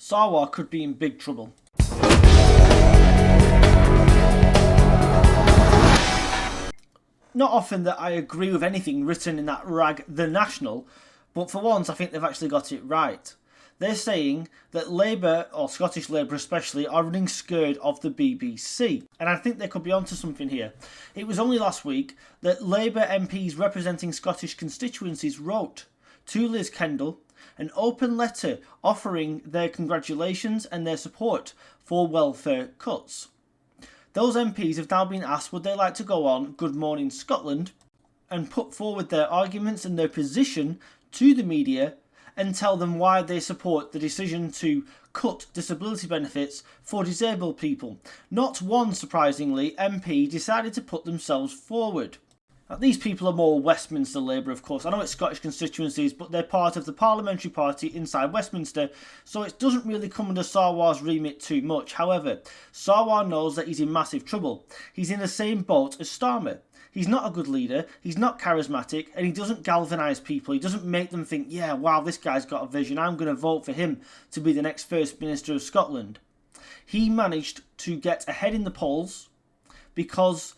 Sarwar could be in big trouble. Not often that I agree with anything written in that rag The National, but for once I think they've actually got it right. They're saying that Labour, or Scottish Labour especially, are running scared of the BBC. And I think they could be onto something here. It was only last week that Labour MPs representing Scottish constituencies wrote to Liz Kendall an open letter offering their congratulations and their support for welfare cuts. Those MPs have now been asked would they like to go on Good Morning Scotland and put forward their arguments and their position to the media and tell them why they support the decision to cut disability benefits for disabled people. Not one, surprisingly, MP decided to put themselves forward. Now, these people are more Westminster Labour, of course. I know it's Scottish constituencies, but they're part of the parliamentary party inside Westminster, so it doesn't really come under Sarwar's remit too much. However, Sarwar knows that he's in massive trouble. He's in the same boat as Starmer. He's not a good leader, he's not charismatic, and he doesn't galvanise people. He doesn't make them think, yeah, wow, this guy's got a vision, I'm going to vote for him to be the next First Minister of Scotland. He managed to get ahead in the polls because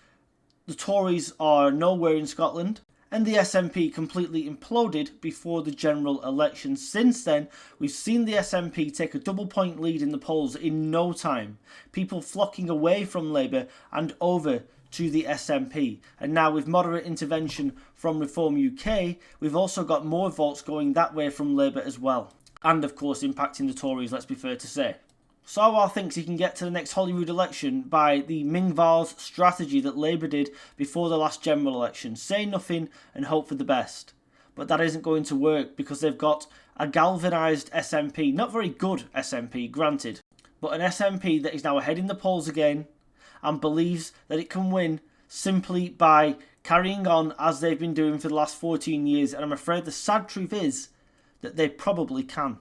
the Tories are nowhere in Scotland, and the SNP completely imploded before the general election. Since then, we've seen the SNP take a double-point lead in the polls in no time. People flocking away from Labour and over to the SNP. And now with moderate intervention from Reform UK, we've also got more votes going that way from Labour as well. And of course impacting the Tories, let's be fair to say. Sarwar thinks he can get to the next Holyrood election by the Ming Vars strategy that Labour did before the last general election. Say nothing and hope for the best. But that isn't going to work because they've got a galvanised SNP. Not very good SNP, granted. But an SNP that is now ahead in the polls again and believes that it can win simply by carrying on as they've been doing for the last 14 years. And I'm afraid the sad truth is that they probably can.